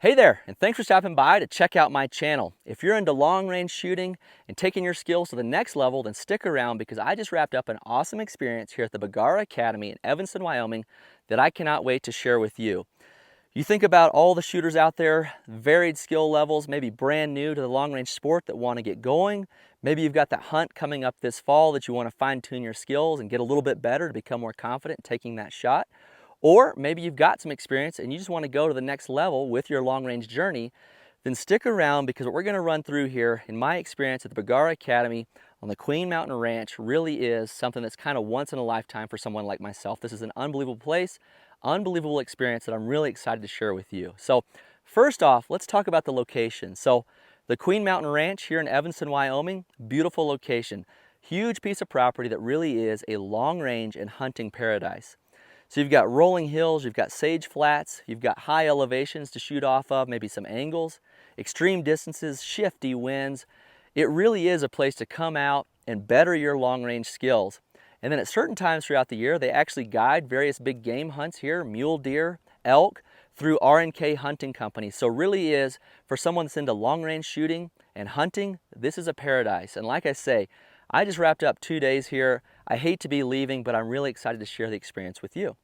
Hey there, and thanks for stopping by to check out my channel. If you're into long range shooting and taking your skills to the next level, then stick around because I just wrapped up an awesome experience here at the Bergara Academy in Evanston, Wyoming that I cannot wait to share with you. You think about all the shooters out there, varied skill levels, maybe brand new to the long range sport that want to get going. Maybe you've got that hunt coming up this fall that you want to fine tune your skills and get a little bit better to become more confident in taking that shot. Or maybe you've got some experience and you just want to go to the next level with your long range journey. Then stick around because what we're going to run through here in my experience at the Bergara Academy on the Queen Mountain Ranch really is something that's kind of once in a lifetime for someone like myself. This is an unbelievable place, unbelievable experience that I'm really excited to share with you. So first off, let's talk about the location. So the Queen Mountain Ranch here in Evanston, Wyoming, beautiful location. Huge piece of property that really is a long range and hunting paradise. So you've got rolling hills, you've got sage flats, you've got high elevations to shoot off of, maybe some angles, extreme distances, shifty winds. It really is a place to come out and better your long range skills. And then at certain times throughout the year, they actually guide various big game hunts here, mule deer, elk, through R&K hunting companies. So really is, for someone that's into long range shooting and hunting, this is a paradise. And like I say, I just wrapped up 2 days here. I hate to be leaving, but I'm really excited to share the experience with you.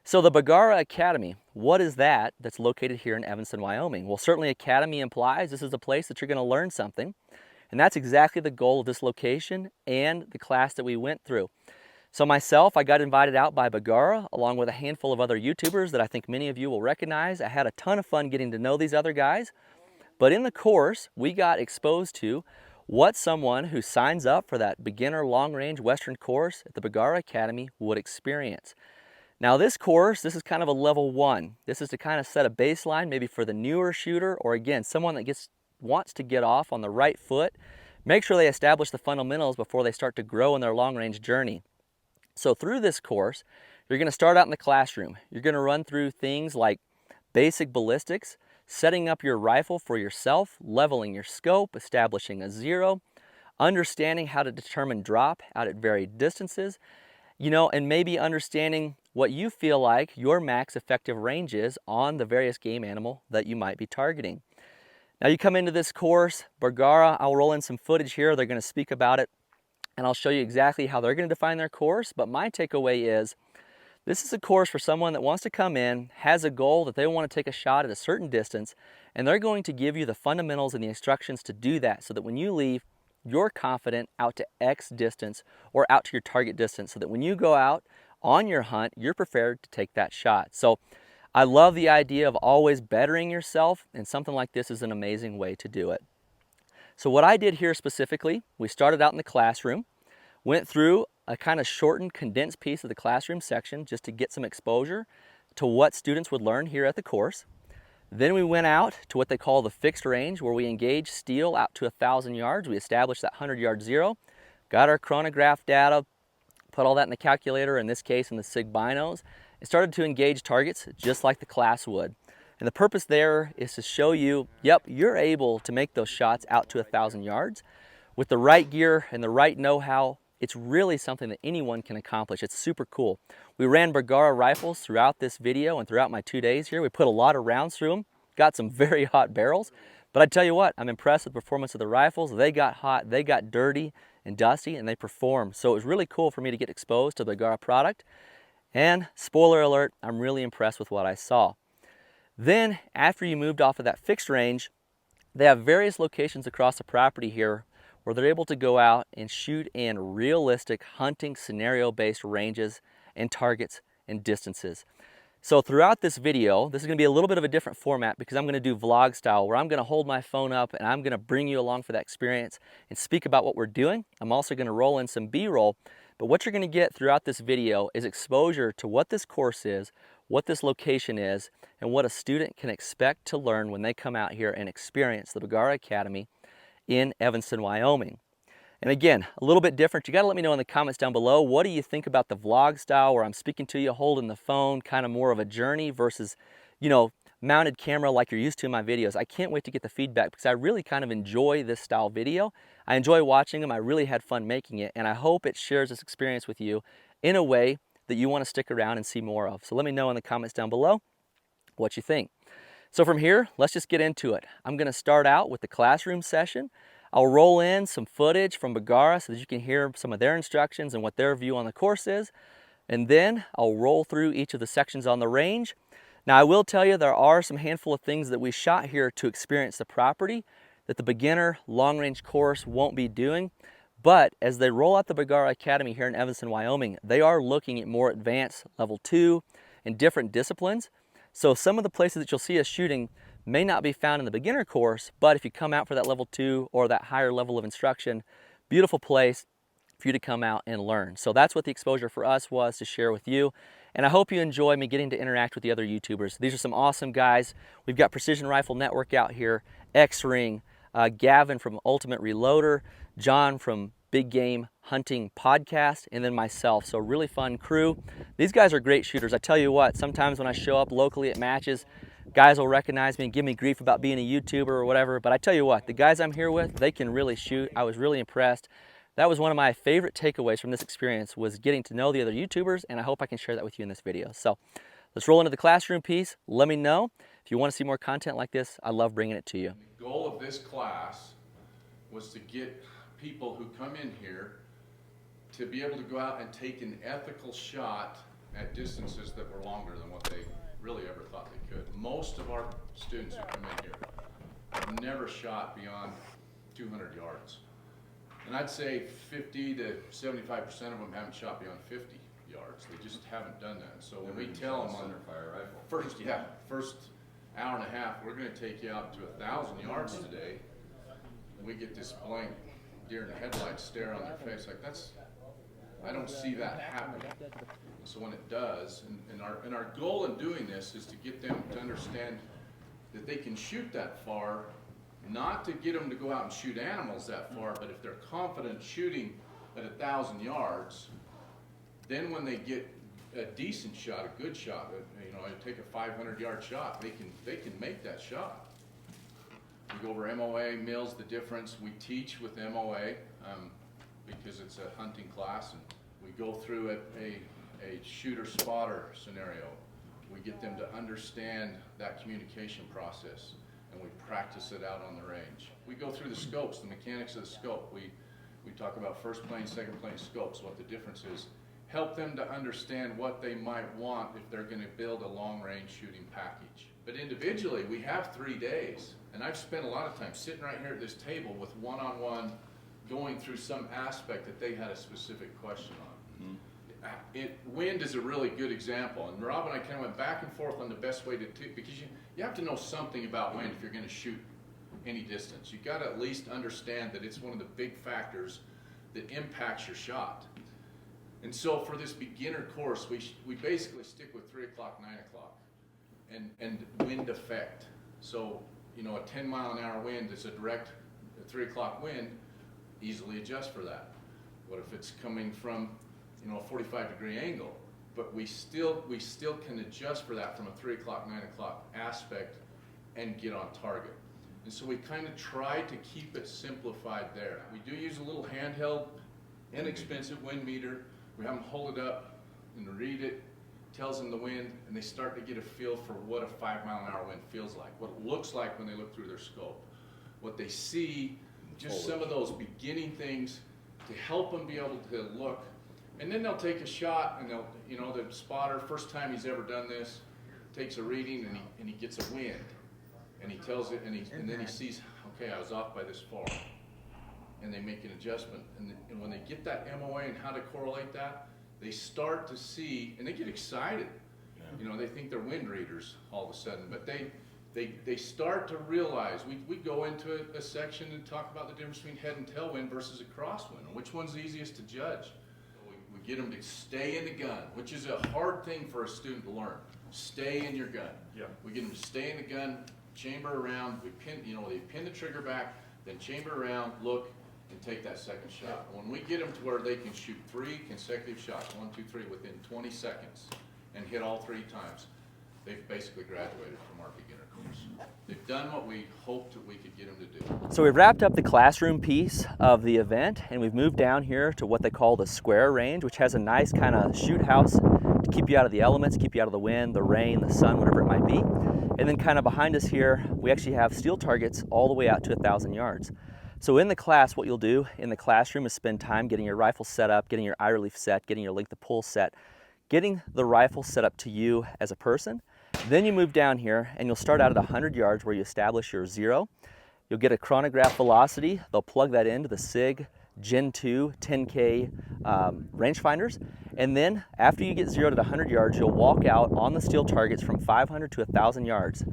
So the Bergara Academy, what is that that's located here in Evanston, Wyoming? Well, certainly academy implies this is a place that you're going to learn something. And that's exactly the goal of this location and the class that we went through. So myself, I got invited out by Bergara along with a handful of other YouTubers that I think many of you will recognize. I had a ton of fun getting to know these other guys. But in the course, we got exposed to what someone who signs up for that beginner long-range Western course at the Bergara Academy would experience. Now this course, this is kind of a level 1. This is to kind of set a baseline maybe for the newer shooter or again, someone that wants to get off on the right foot. Make sure they establish the fundamentals before they start to grow in their long-range journey. So through this course, you're going to start out in the classroom. You're going to run through things like basic ballistics, setting up your rifle for yourself, leveling your scope, establishing a zero, understanding how to determine drop out at varied distances, and maybe understanding what you feel like your max effective range is on the various game animal that you might be targeting. Now you come into this course, Bergara, I'll roll in some footage here, they're going to speak about it, and I'll show you exactly how they're going to define their course, but my takeaway is this is a course for someone that wants to come in, has a goal that they want to take a shot at a certain distance, and they're going to give you the fundamentals and the instructions to do that so that when you leave, you're confident out to X distance or out to your target distance so that when you go out on your hunt, you're prepared to take that shot. So I love the idea of always bettering yourself, and something like this is an amazing way to do it. So what I did here specifically, we started out in the classroom, went through a kind of shortened, condensed piece of the classroom section just to get some exposure to what students would learn here at the course. Then we went out to what they call the fixed range, where we engaged steel out to 1,000 yards. We established that 100-yard zero, got our chronograph data, put all that in the calculator, in this case in the SIG binos, and started to engage targets just like the class would. And the purpose there is to show you, yep, you're able to make those shots out to 1,000 yards. With the right gear and the right know-how, it's really something that anyone can accomplish. It's super cool. We ran Bergara rifles throughout this video and throughout my 2 days here. We put a lot of rounds through them, got some very hot barrels. But I tell you what, I'm impressed with the performance of the rifles. They got hot, they got dirty and dusty, and they performed. So it was really cool for me to get exposed to the Bergara product. And spoiler alert, I'm really impressed with what I saw. Then, after you moved off of that fixed range, they have various locations across the property here where they're able to go out and shoot in realistic hunting scenario-based ranges and targets and distances. So throughout this video, this is going to be a little bit of a different format because I'm going to do vlog style where I'm going to hold my phone up and I'm going to bring you along for that experience and speak about what we're doing. I'm also going to roll in some B-roll, but what you're going to get throughout this video is exposure to what this course is, what this location is, and what a student can expect to learn when they come out here and experience the Bergara Academy in Evanston, Wyoming. And again, a little bit different. You got to let me know in the comments down below, what do you think about the vlog style where I'm speaking to you holding the phone, kind of more of a journey versus, mounted camera like you're used to in my videos. I can't wait to get the feedback because I really kind of enjoy this style video. I enjoy watching them. I really had fun making it, and I hope it shares this experience with you in a way that you want to stick around and see more of. So let me know in the comments down below what you think. So from here, let's just get into it. I'm going to start out with the classroom session. I'll roll in some footage from Bergara so that you can hear some of their instructions and what their view on the course is. And then I'll roll through each of the sections on the range. Now I will tell you there are some handful of things that we shot here to experience the property that the beginner long-range course won't be doing. But as they roll out the Bergara Academy here in Evanston, Wyoming, they are looking at more advanced level 2 and different disciplines. So some of the places that you'll see us shooting may not be found in the beginner course, but if you come out for that level 2 or that higher level of instruction, beautiful place for you to come out and learn. So that's what the exposure for us was to share with you. And I hope you enjoy me getting to interact with the other YouTubers. These are some awesome guys. We've got Precision Rifle Network out here, X-Ring, Gavin from Ultimate Reloader, John from Big Game Hunting Podcast, and then myself. So really fun crew. These guys are great shooters. I tell you what, sometimes when I show up locally at matches, guys will recognize me and give me grief about being a YouTuber or whatever, but I tell you what, the guys I'm here with, they can really shoot. I was really impressed. That was one of my favorite takeaways from this experience, was getting to know the other YouTubers, and I hope I can share that with you in this video. So let's roll into the classroom piece. Let me know if you want to see more content like this. I love bringing it to you. The goal of this class was to get people who come in here to be able to go out and take an ethical shot at distances that were longer than what they really ever thought they could. Most of our students who come in here have never shot beyond 200 yards. And I'd say 50 to 75% of them haven't shot beyond 50 yards. They just haven't done that. So when we tell them on fire rifle, first hour and a half, we're going to take you out to 1,000 yards today. We get this blank deer in the headlights stare on their face like I don't see that happening. So when it does, and our goal in doing this is to get them to understand that they can shoot that far, not to get them to go out and shoot animals that far, but if they're confident shooting at 1,000 yards, then when they get a decent shot, a good shot, take a 500-yard shot, they can make that shot. We go over MOA, mills, the difference. We teach with MOA because it's a hunting class, and we go through a shooter-spotter scenario. We get them to understand that communication process, and we practice it out on the range. We go through the scopes, the mechanics of the scope. We talk about first plane, second plane scopes, what the difference is. Help them to understand what they might want if they're going to build a long-range shooting package. But individually, we have 3 days, and I've spent a lot of time sitting right here at this table with one-on-one, going through some aspect that they had a specific question on. Wind is a really good example, and Rob and I kind of went back and forth on the best way to because you have to know something about wind if you're going to shoot any distance. You've got to at least understand that it's one of the big factors that impacts your shot. And so for this beginner course, we basically stick with 3 o'clock, 9 o'clock, and wind effect. So, a 10-mile-an-hour wind is a direct 3 o'clock wind, easily adjust for that. What if it's coming from, a 45-degree angle? But we still can adjust for that from a 3 o'clock, 9 o'clock aspect and get on target. And so we kind of try to keep it simplified there. We do use a little handheld, inexpensive wind meter. We have them hold it up and read it, tells them the wind, and they start to get a feel for what a 5-mile-an-hour wind feels like, what it looks like when they look through their scope, what they see, just some of those beginning things to help them be able to look. And then they'll take a shot, and the spotter, first time he's ever done this, takes a reading and he gets a wind, and he tells it, and then he sees, okay, I was off by this far. And they make an adjustment, and when they get that MOA and how to correlate that, they start to see, and they get excited. Yeah. They think they're wind readers all of a sudden, but they start to realize. We go into a section and talk about the difference between head and tailwind versus a crosswind, and which one's easiest to judge. We get them to stay in the gun, which is a hard thing for a student to learn. Stay in your gun. Yeah. We get them to stay in the gun, chamber around. We pin, they pin the trigger back, then chamber around, look, and take that second shot. When we get them to where they can shoot 3 consecutive shots, 1, 2, 3, within 20 seconds, and hit all 3 times, they've basically graduated from our beginner course. They've done what we hoped that we could get them to do. So we've wrapped up the classroom piece of the event, and we've moved down here to what they call the square range, which has a nice kind of shoot house to keep you out of the elements, keep you out of the wind, the rain, the sun, whatever it might be. And then kind of behind us here, we actually have steel targets all the way out to 1,000 yards. So in the class, what you'll do in the classroom is spend time getting your rifle set up, getting your eye relief set, getting your length of pull set, getting the rifle set up to you as a person. Then you move down here and you'll start out at 100 yards where you establish your 0. You'll get a chronograph velocity. They'll plug that into the SIG Gen 2 10K rangefinders. And then after you get zeroed at 100 yards, you'll walk out on the steel targets from 500 to 1,000 yards.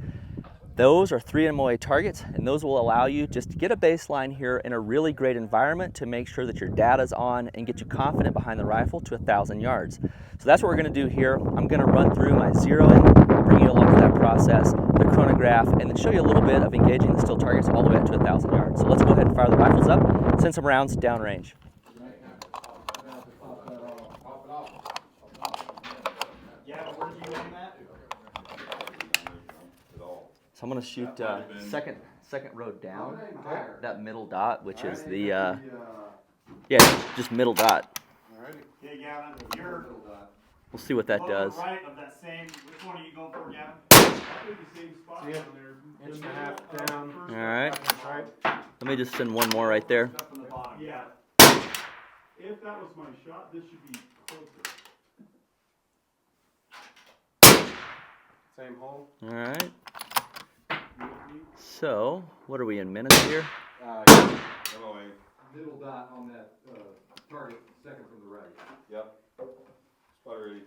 Those are 3 MOA targets, and those will allow you just to get a baseline here in a really great environment to make sure that your data's on and get you confident behind the rifle to 1,000 yards. So that's what we're going to do here. I'm going to run through my zeroing, bring you along to that process, the chronograph, and then show you a little bit of engaging the steel targets all the way up to 1,000 yards. So let's go ahead and fire the rifles up, send some rounds downrange. So I'm going to shoot second row down, that middle dot, which is the, just middle dot. Okay, Gavin, you're We'll see what that does. right of that same, which one are you going for, Gavin? The same spot down there. Inch and a half down. All right. Let me just send one more right there. From the bottom. Yeah. If that was my shot, this should be closer. Same hole. All right. So, what are we in minutes here? Middle dot on that target, second from the right. Yep. Spot ready.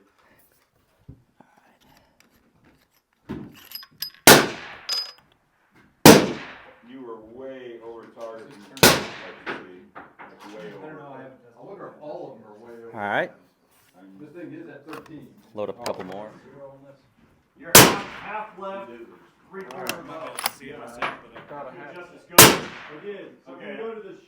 You were way over target. Way over. I wonder if all of them are way over. All right. This thing is at 13. Load up a couple more. You're half left, 3/4 left. See it myself, but I You're just as good. I did. So Okay. we go to this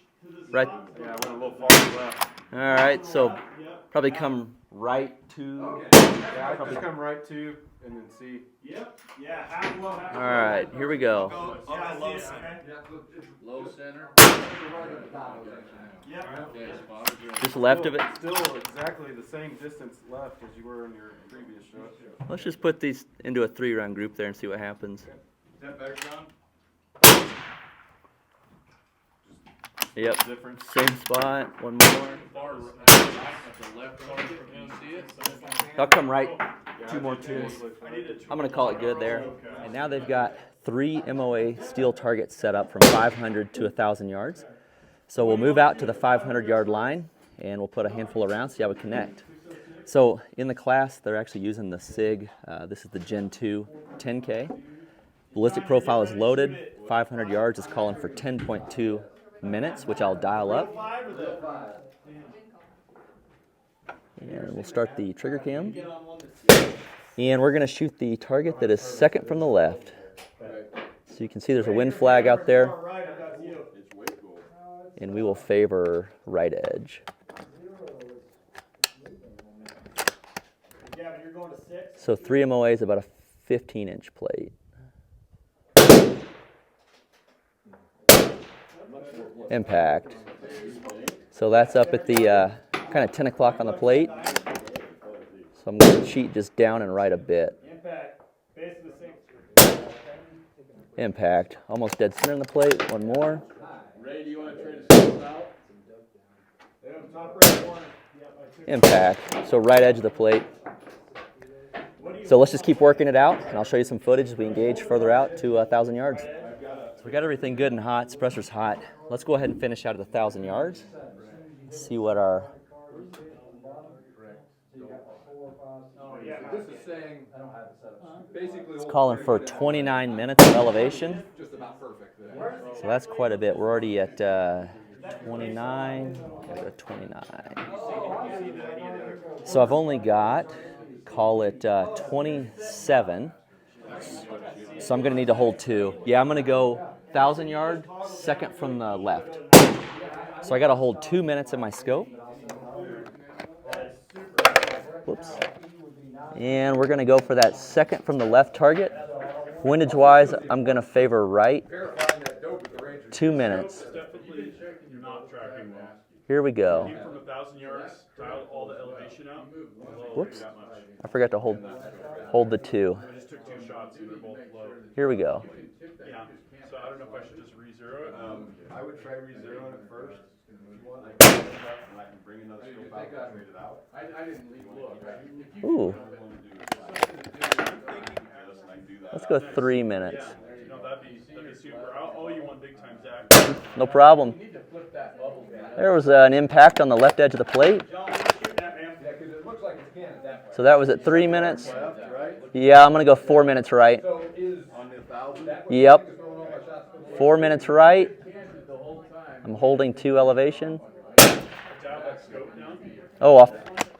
Right. spot. Yeah, I went a little far left. All right. So Yep. probably come right to. Okay. Yeah, Probably- just come right to and then see. Yep. Yeah, half low, half All right. Here we go. Yeah, low center. Yeah, so it's Low center. right of the dot. Yep. Okay, spot is ready. Just left of it. Still exactly the same distance left as you were in your previous shot. Let's just put these into a 3-round group there and see what happens. Is that better, John? Yep. Difference. Same spot. One more. Far right, at the left corner, you see it? I'll come right. 2 more tunes. I'm going to call it good there. And now they've got 3 MOA steel targets set up from 500 to 1,000 yards. So we'll move out to the 500-yard line and we'll put a handful of rounds, see how we connect. So in the class, they're actually using the SIG. This is the Gen 2 10K. Ballistic profile is loaded. 500 yards is calling for 10.2 minutes, which I'll dial up. And we'll start the trigger cam. And we're going to shoot the target that is second from the left. So you can see there's a wind flag out there. Right, I got you. And we will favor right edge. Gavin, you're going to 6. So 3 MOA is about a 15-inch plate. Impact. So that's up at the kind of 10 o'clock on the plate. So I'm going to cheat just down and right a bit. Impact. Base of the 6. Impact. Almost dead center on the plate. One more. Ray, do you want to trade a skills out? Top right corner. Yep, I took Impact. So right edge of the plate. So let's just keep working it out, and I'll show you some footage as we engage further out to 1,000 yards. So we got everything good and hot. Suppressor's hot. Let's go ahead and finish out at 1,000 yards. See what our... This is saying, basically. It's calling for 29 minutes of elevation. Just about perfect there. So that's quite a bit. We're already at 29. Gotta go to 29. So I've only got, call it 27. So I'm going to need to hold 2. Yeah, I'm going to go 1,000 yard, second from the left. So I got to hold 2 minutes in my scope. Whoops. And we're going to go for that second from the left target. Windage wise, I'm going to favor right. 2 minutes. Definitely not tracking well. Here we go. Came from 1,000 yards, dialed all the elevation out. Well, Whoops. that much. I forgot to hold the 2. I just took 2 shots and they're both low. Here we go. Yeah, so I don't know if I should just re-zero it. I would try re-zeroing it first. If you want, I can look up and I can bring another scope out and trade it out. I didn't leave look. Ooh, let's go 3 minutes. Yeah, no, that'd be super. I'll owe you one big time, Zach. No problem. You need to flip that bubble down. There was an impact on the left edge of the plate. John, let's shoot that, man. Yeah, because it looks like it's canted that way. So that was at 3 minutes. Left, right? Yeah, I'm gonna go 4 minutes right. So is on the 1,000? Yep. 4 minutes right. Canted the whole time. I'm holding 2 elevation. Dial that scope down. Oh, off.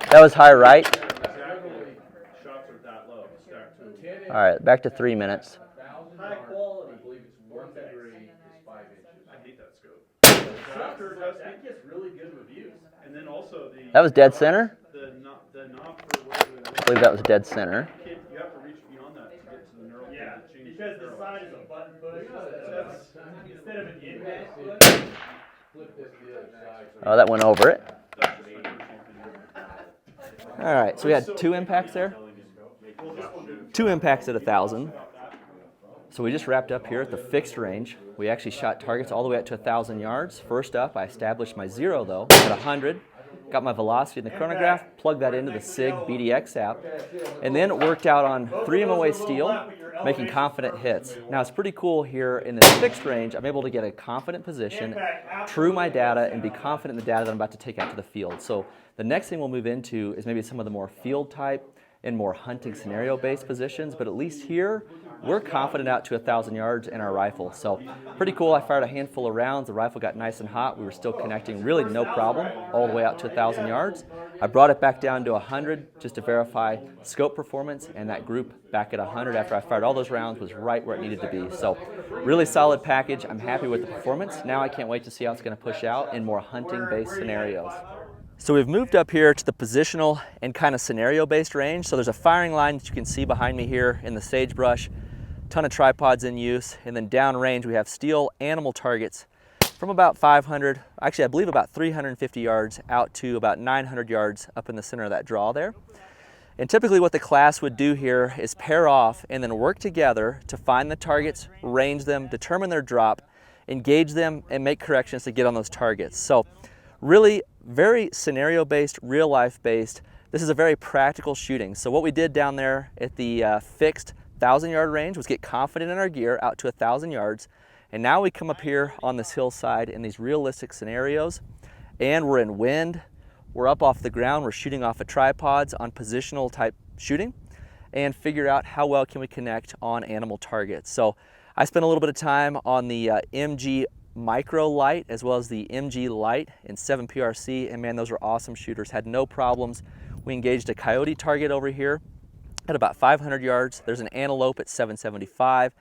That was high right. Exactly. Shots are that low. Stack two. All right, back to 3 minutes. High quality. I believe it's 1 degree is 5 inches. I hate that scope. After that gets really good reviews. And then also the That was dead center. the knob for where I believe that was dead center. you have to reach beyond that to get to the neural. Yeah, to change because the the neural. side is a button push instead of an impact push. Flip this the other side. Oh, that went over it. That's just my personal opinion. All right, so we had 2 impacts there. 2 impacts at 1,000. So we just wrapped up here at the fixed range. We actually shot targets all the way up to 1,000 yards. First up, I established my zero though at 100. Got my velocity in the chronograph, plugged that into the SIG BDX app, and then it worked out on 3 MOA steel, making confident hits. Now it's pretty cool here in this fixed range. I'm able to get a confident position, true my data, and be confident in the data that I'm about to take out to the field. So the next thing we'll move into is maybe some of the more field type and more hunting scenario based positions, but at least here we're confident out to 1,000 yards in our rifle. So pretty cool. I fired a handful of rounds. The rifle got nice and hot. We were still connecting really no problem all the way out to 1,000 yards. I brought it back down to 100 just to verify scope performance, and that group back at 100 after I fired all those rounds was right where it needed to be. So really solid package. I'm happy with the performance. Now I can't wait to see how it's going to push out in more hunting based scenarios. So we've moved up here to the positional and kind of scenario based range. So there's a firing line that you can see behind me here in the sagebrush. Ton of tripods in use, and then downrange we have steel animal targets from about 500, actually I believe about 350 yards out to about 900 yards up in the center of that draw there. And typically what the class would do here is pair off and then work together to find the targets, range them, determine their drop, engage them, and make corrections to get on those targets. So really very scenario based, real life based. This is a very practical shooting. So what we did down there at the fixed 1,000-yard range was get confident in our gear out to 1,000 yards, and now we come up here on this hillside in these realistic scenarios, and we're in wind, we're up off the ground, we're shooting off of tripods on positional type shooting, and figure out how well can we connect on animal targets. So I spent a little bit of time on the MG Micro Light as well as the MG Light in 7 PRC, and man, those were awesome shooters, had no problems. We engaged a coyote target over here at about 500 yards. There's an antelope at 775,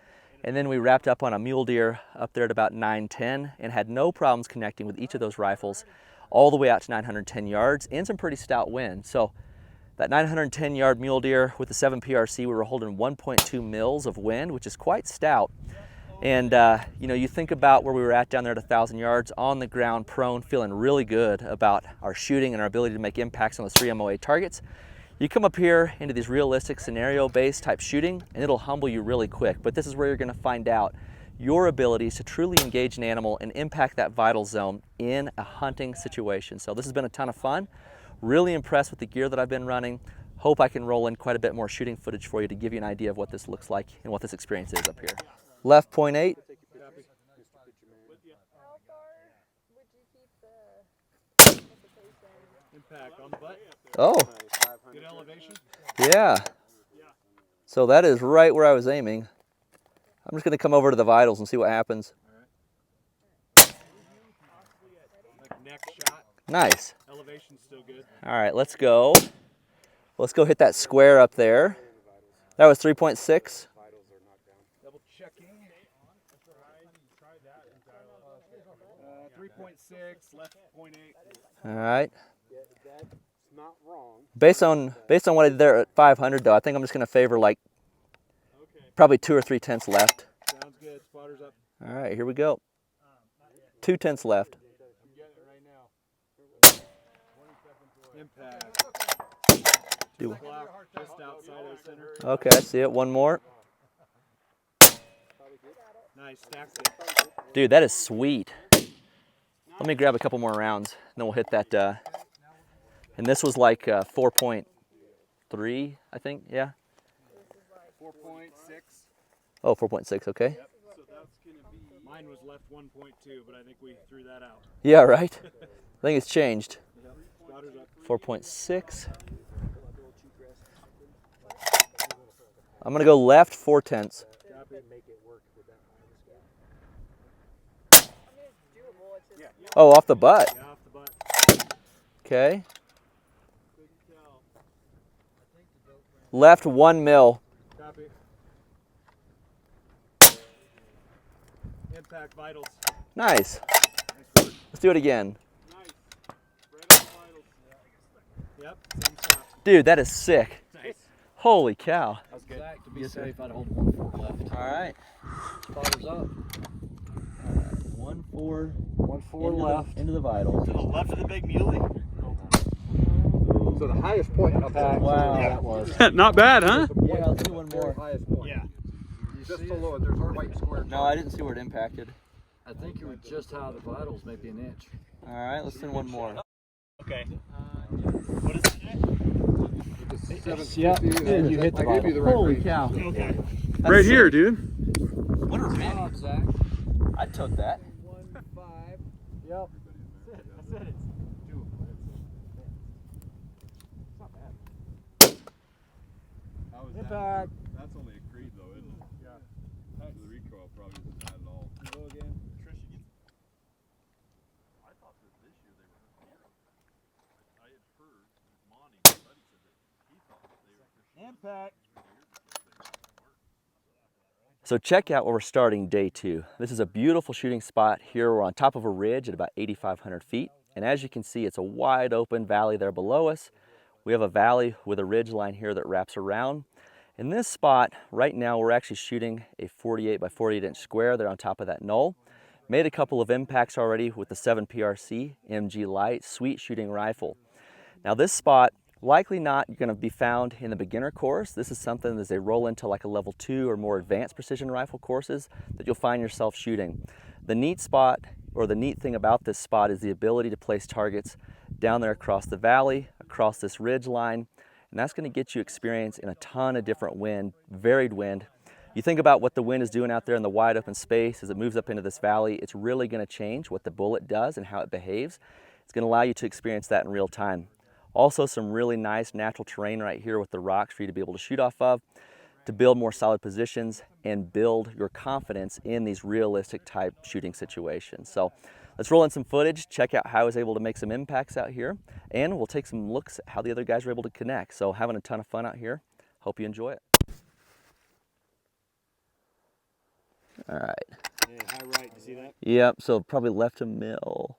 and then we wrapped up on a mule deer up there at about 910 and had no problems connecting with each of those rifles all the way out to 910 yards and some pretty stout wind. So that 910 yard mule deer with the 7 PRC, we were holding 1.2 mils of wind, which is quite stout. And you know, you think about where we were at down there at 1,000 yards on the ground, prone, feeling really good about our shooting and our ability to make impacts on those 3 MOA targets. You come up here into these realistic scenario-based type shooting, and it'll humble you really quick. But this is where you're going to find out your abilities to truly engage an animal and impact that vital zone in a hunting situation. So this has been a ton of fun. Really impressed with the gear that I've been running. Hope I can roll in quite a bit more shooting footage for you to give you an idea of what this looks like and what this experience is up here. Left 0.8. How far would you keep the Impact on the butt. Oh, Good elevation. yeah. So that is right where I was aiming. I'm just going to come over to the vitals and see what happens. Like neck shot. Nice. Elevation's still good. All right, let's go. Let's go hit that square up there. That was 3.6. Double checking. 3.6, left 0.8. All right. Based on what I did there at 500 though, I think I'm just going to favor like probably 2 or 3 tenths left. Sounds good. Spotter's up. All right, here we go. 2 tenths left. I'm getting it right now. Impact. Do- Block just outside of the center. Okay, I see it. One more. Nice, stacked it. Dude, that is sweet. Let me grab a couple more rounds, then we'll hit that. And this was like 4.3, I think, yeah? 4.6. Oh, 4.6, okay. Yep. So that's gonna be. Mine was left 1.2, but I think we threw that out. Yeah, right? I think it's changed. Spotter's up. 4.6. I'm gonna go left 4/10. Oh, off the butt. Yeah, off the butt. Okay. Left 1 mil. Copy. Impact vitals. Nice. Let's do it again. Nice. Right on the vitals. Yep, same shot. Dude, that is sick. Nice. Holy cow. That's good. Zach, to be safe, I'd hold 1-4 left. All right. Spotter's up. 1-4. 1-4 left. Into the vitals. To the left of the big muley. So the highest point up there. Wow. Yeah, that was. Not bad, huh? Yeah, let's do one more. Highest point. Yeah. Just below it, there's our white square. No, I didn't see where it impacted. I think you were just high of the vitals, maybe an inch. All right, let's do one more. Okay. What is it? Yeah, you hit the I gave you the right Holy range. cow. Okay. Right here, dude. What a man. Zach. I took that. 1-5. I Yep. said it's doable. How is Impact. That's only a creed though, isn't it? Yeah. The recoil probably isn't bad at all. Go again. I thought that this year they were zero. I had heard Monty, my buddy, said that he thought that they were fishing. Impact. So check out where we're starting day 2. This is a beautiful shooting spot here. We're on top of a ridge at about 8,500 feet. And as you can see, it's a wide open valley there below us. We have a valley with a ridge line here that wraps around. In this spot, right now, we're actually shooting a 48 by 48 inch square there on top of that knoll. Made a couple of impacts already with the 7 PRC MG Light sweet shooting rifle. Now this spot, likely not going to be found in the beginner course. This is something as they roll into like a level 2 or more advanced precision rifle courses that you'll find yourself shooting. The neat spot, or the neat thing about this spot, is the ability to place targets down there across the valley, across this ridge line, and that's going to get you experience in a ton of different wind, varied wind. You think about what the wind is doing out there in the wide open space as it moves up into this valley, it's really going to change what the bullet does and how it behaves. It's going to allow you to experience that in real time. Also some really nice natural terrain right here with the rocks for you to be able to shoot off of, to build more solid positions and build your confidence in these realistic type shooting situations. So let's roll in some footage, check out how I was able to make some impacts out here, and we'll take some looks at how the other guys were able to connect. So having a ton of fun out here. Hope you enjoy it. All right. Hey, high right. You see that? Yep, so probably left a mil,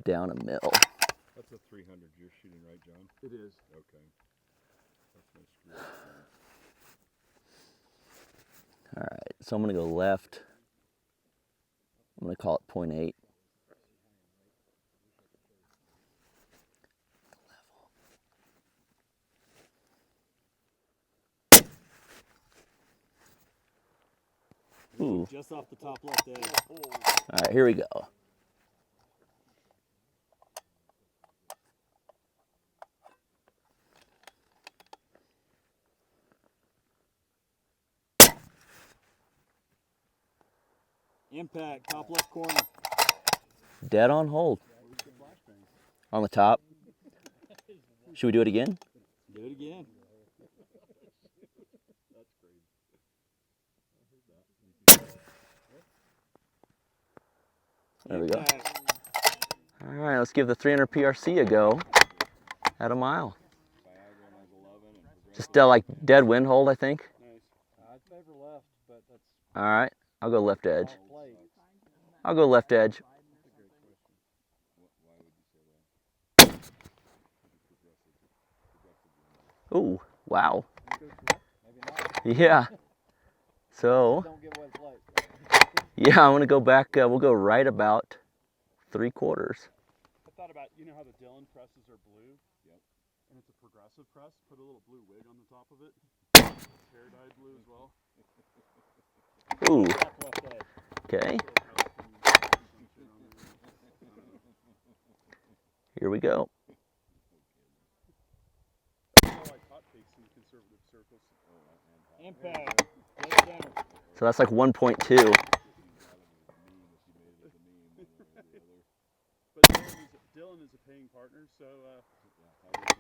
down a mil. That's a 300 you're shooting, right, John? It is. Okay. That's my screw. All right, so I'm gonna go left. I'm gonna call it 0.8. Ooh. Just off the top left edge. All right, here we go. Impact, top left corner. Dead on hold. On the top. Should we do it again? Do it again. There we go. Impact. All right, let's give the 300 PRC a go at a mile. Just like dead wind hold, I think. I'd favor left, but that's All right, I'll go left edge. plate. I'll go left edge. Ooh, wow. Yeah. So, Don't give away the plate. yeah, I'm gonna go back. We'll go right about 3/4. I thought about, you know how the Dillon presses are blue? Yep. And it's a progressive press. Put a little blue wig on the top of it. Hair dyed blue as well. Ooh, Back left edge. okay. Here we go. More like hotcakes in conservative circles. Impact. Dead center. So that's like 1.2. But Dylan is a paying partner, so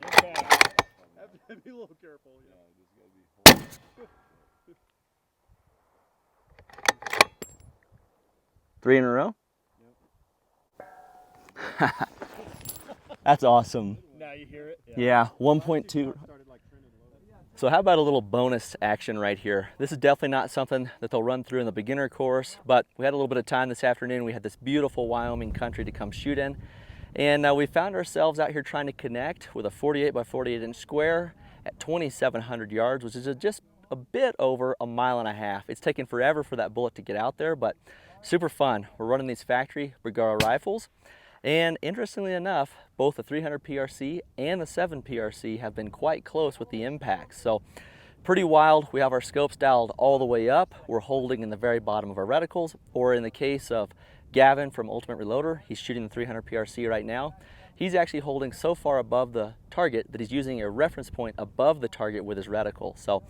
Impact. have to be a little careful. Yeah. Three in a row? That's awesome. Now you hear it. Yeah, 1.2. So how about a little bonus action right here? This is definitely not something that they'll run through in the beginner course, but we had a little bit of time this afternoon. We had this beautiful Wyoming country to come shoot in. And we found ourselves out here trying to connect with a 48 by 48 inch square at 2,700 yards, which is just a bit over 1.5 miles. It's taken forever for that bullet to get out there, but super fun. We're running these factory Bergara rifles. And interestingly enough, both the 300 PRC and the 7 PRC have been quite close with the impacts. So pretty wild. We have our scopes dialed all the way up. We're holding in the very bottom of our reticles, or in the case of Gavin from Ultimate Reloader, he's shooting the 300 PRC right now. He's actually holding so far above the target that he's using a reference point above the target with his reticle. So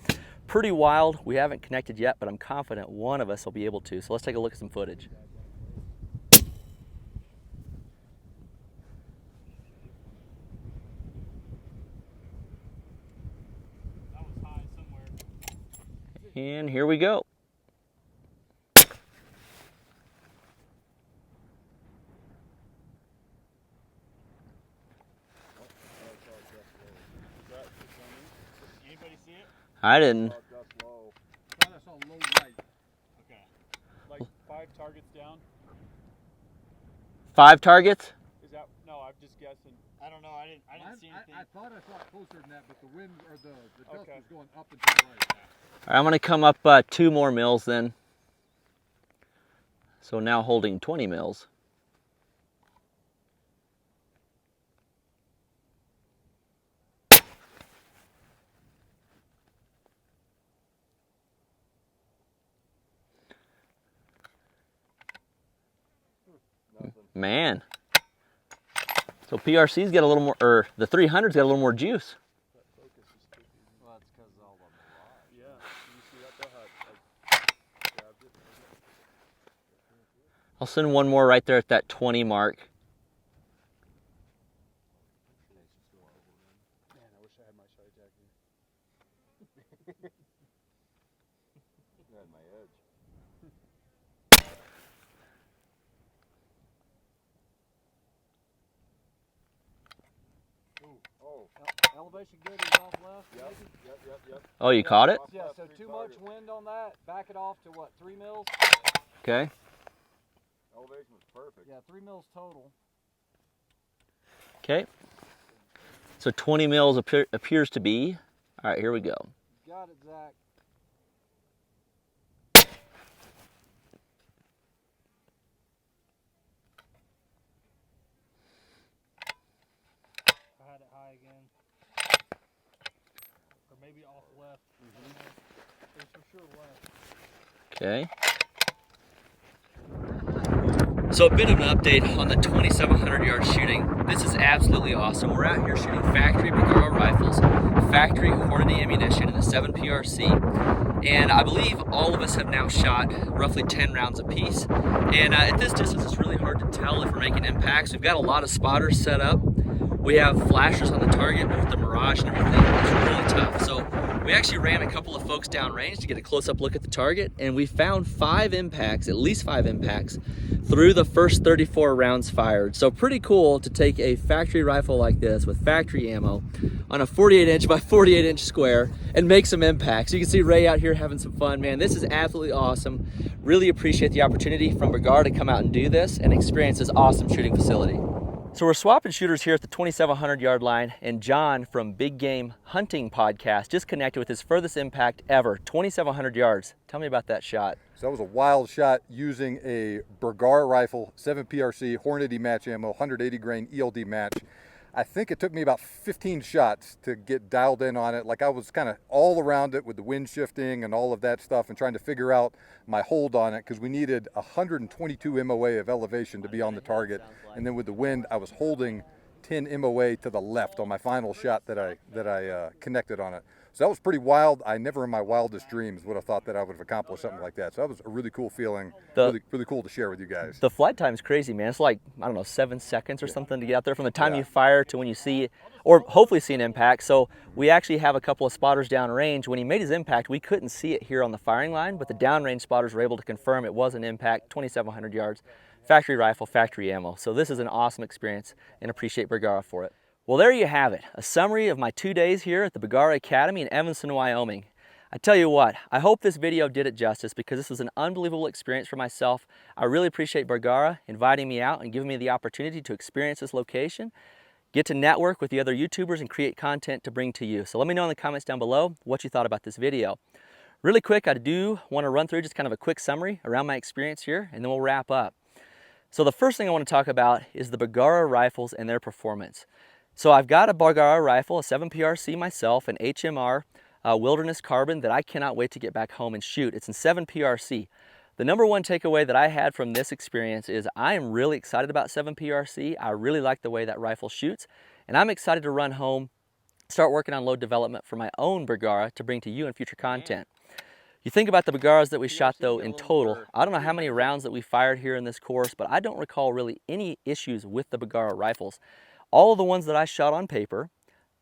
pretty wild. We haven't connected yet, but I'm confident one of us will be able to. So let's take a look at some footage. And here we go. Anybody see it? I didn't. That's on low right. Okay. Like 5 targets down. 5 targets? Is that? No, I'm just guessing. I don't know. I didn't see anything. I thought I saw it closer than that, but the wind or the dust Okay. was going up and to the right. All right, I'm gonna come up 2 more mils then. So now holding 20 mils. Man. So PRC's got a little more, or the 300's got a little more juice. Well, that's because all the mirage. Yeah. You see that? I grabbed it. I'll send one more right there at that 20 mark. Man, I wish I had my shot jack here. You had my edge. Oh, Elevation good is off left. yep, maybe? yep. Oh, you caught it? Yeah, so too much wind on that. Back it off to what, 3 mils? Okay. Elevation was perfect. Yeah, 3 mils total. Okay. So 20 mils appears to be. All right, here we go. Got it, Zach. I had it high again. Or maybe off left. It was for sure left. Okay. So a bit of an update on the 2,700 yard shooting. This is absolutely awesome. We're out here shooting factory Bergara rifles, factory Hornady ammunition in the 7 PRC. And I believe all of us have now shot roughly 10 rounds apiece. And at this distance, it's really hard to tell if we're making impacts. We've got a lot of spotters set up. We have flashers on the target with the Mirage and everything. It's really tough. So we actually ran a couple of folks downrange to get a close-up look at the target, and we found 5 impacts, at least 5 impacts, through the first 34 rounds fired. So pretty cool to take a factory rifle like this with factory ammo on a 48 inch by 48 inch square and make some impacts. You can see Ray out here having some fun. Man, this is absolutely awesome. Really appreciate the opportunity from Bergara to come out and do this and experience this awesome shooting facility. So we're swapping shooters here at the 2,700 yard line, and John from Big Game Hunting Podcast just connected with his furthest impact ever, 2,700 yards. Tell me about that shot. So that was a wild shot using a Bergara rifle, 7 PRC, Hornady match ammo, 180 grain ELD match. I think it took me about 15 shots to get dialed in on it. Like I was kind of all around it with the wind shifting and all of that stuff and trying to figure out my hold on it because we needed 122 MOA of elevation to be on the target. And then with the wind, I was holding 10 MOA to the left on my final shot that I connected on it. So that was pretty wild. I never in my wildest dreams would have thought that I would have accomplished something like that. So that was a really cool feeling, really cool to share with you guys. The flight time is crazy, man. It's like, I don't know, 7 seconds or something to get out there from the time you fire to when you see, or hopefully see an impact. So we actually have a couple of spotters downrange. When he made his impact, we couldn't see it here on the firing line, but the downrange spotters were able to confirm it was an impact, 2,700 yards, factory rifle, factory ammo. So this is an awesome experience and appreciate Bergara for it. Well, there you have it, a summary of my 2 days here at the Bergara Academy in Evanston, Wyoming. I tell you what, I hope this video did it justice because this was an unbelievable experience for myself. I really appreciate Bergara inviting me out and giving me the opportunity to experience this location, get to network with the other YouTubers and create content to bring to you. So let me know in the comments down below what you thought about this video. Really quick, I do want to run through just kind of a quick summary around my experience here and then we'll wrap up. So the first thing I want to talk about is the Bergara rifles and their performance. So I've got a Bergara rifle, a 7PRC myself, an HMR Wilderness Carbon that I cannot wait to get back home and shoot. It's in 7PRC. The number one takeaway that I had from this experience is I am really excited about 7PRC. I really like the way that rifle shoots, and I'm excited to run home, start working on load development for my own Bergara to bring to you in future content. You think about the Bergaras that we shot though in total, I don't know how many rounds that we fired here in this course, but I don't recall really any issues with the Bergara rifles. All of the ones that I shot on paper,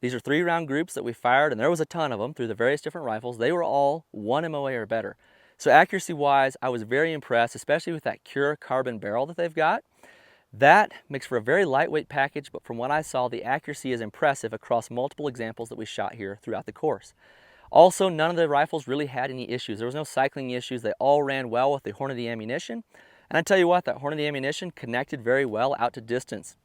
these are 3-round groups that we fired, and there was a ton of them through the various different rifles. They were all 1 MOA or better. So accuracy-wise, I was very impressed, especially with that Cure carbon barrel that they've got. That makes for a very lightweight package, but from what I saw, the accuracy is impressive across multiple examples that we shot here throughout the course. Also, none of the rifles really had any issues. There was no cycling issues. They all ran well with the Hornady ammunition. And I tell you what, that Hornady ammunition connected very well out to distance.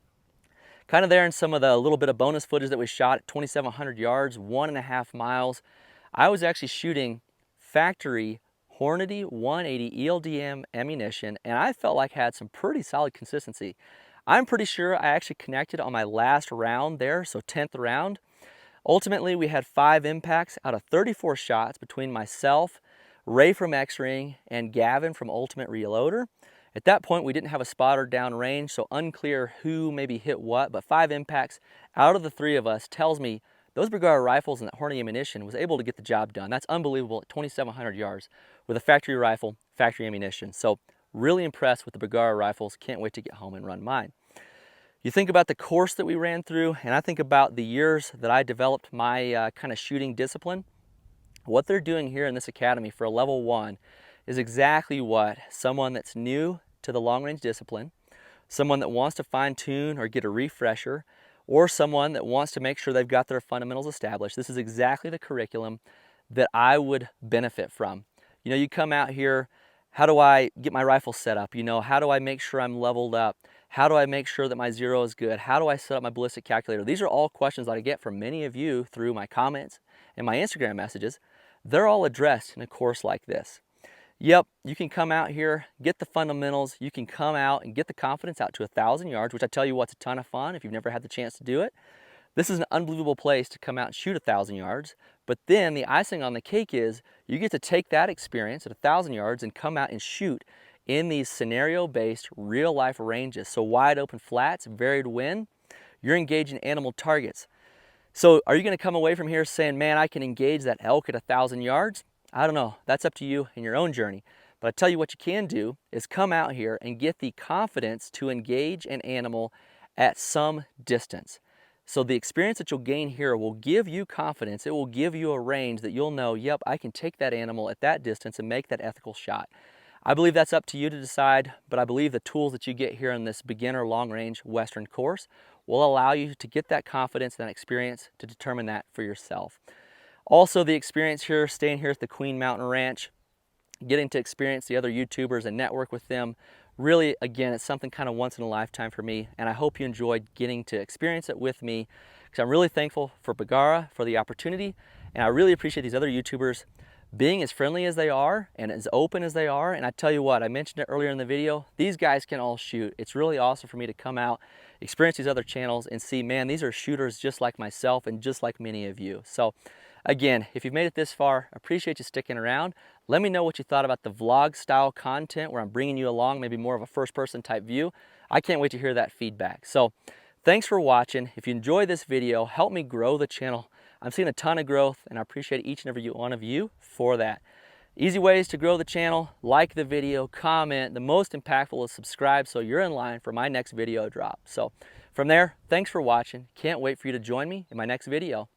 Kind of there in some of the little bit of bonus footage that we shot at 2,700 yards, 1.5 miles. I was actually shooting factory Hornady 180 ELDM ammunition, and I felt like I had some pretty solid consistency. I'm pretty sure I actually connected on my last round there, so 10th round. Ultimately, we had 5 impacts out of 34 shots between myself, Ray from X-Ring, and Gavin from Ultimate Reloader. At that point, we didn't have a spotter downrange, so unclear who maybe hit what, but 5 impacts out of the 3 of us tells me those Bergara rifles and that Hornady ammunition was able to get the job done. That's unbelievable at 2,700 yards with a factory rifle, factory ammunition. So really impressed with the Bergara rifles. Can't wait to get home and run mine. You think about the course that we ran through, and I think about the years that I developed my kind of shooting discipline. What they're doing here in this academy for a level 1 is exactly what someone that's new to the long range discipline, someone that wants to fine tune or get a refresher, or someone that wants to make sure they've got their fundamentals established. This is exactly the curriculum that I would benefit from. You know, you come out here, how do I get my rifle set up? You know, how do I make sure I'm leveled up? How do I make sure that my zero is good? How do I set up my ballistic calculator? These are all questions that I get from many of you through my comments and my Instagram messages. They're all addressed in a course like this. Yep, you can come out here, get the fundamentals, you can come out and get the confidence out to 1,000 yards, which I tell you what's a ton of fun if you've never had the chance to do it. This is an unbelievable place to come out and shoot 1,000 yards, but then the icing on the cake is you get to take that experience at 1,000 yards and come out and shoot in these scenario-based real-life ranges. So wide open flats, varied wind, you're engaging animal targets. So are you gonna come away from here saying, man, I can engage that elk at 1,000 yards? I don't know, that's up to you in your own journey. But I tell you what you can do is come out here and get the confidence to engage an animal at some distance. So the experience that you'll gain here will give you confidence. It will give you a range that you'll know, yep, I can take that animal at that distance and make that ethical shot. I believe that's up to you to decide, but I believe the tools that you get here in this beginner long-range Western course will allow you to get that confidence and that experience to determine that for yourself. Also, the experience here, staying here at the Queen Mountain Ranch, getting to experience the other YouTubers and network with them, really, again, it's something kind of once in a lifetime for me, and I hope you enjoyed getting to experience it with me, because I'm really thankful for Bergara, for the opportunity, and I really appreciate these other YouTubers being as friendly as they are and as open as they are. And I tell you what, I mentioned it earlier in the video, these guys can all shoot. It's really awesome for me to come out, experience these other channels and see, man, these are shooters just like myself and just like many of you. So again, if you've made it this far, I appreciate you sticking around. Let me know what you thought about the vlog style content where I'm bringing you along, maybe more of a first person type view. I can't wait to hear that feedback. So thanks for watching. If you enjoyed this video, help me grow the channel. I'm seeing a ton of growth and I appreciate each and every one of you for that. Easy ways to grow the channel: like the video, comment. The most impactful is subscribe so you're in line for my next video drop. So from there, thanks for watching. Can't wait for you to join me in my next video.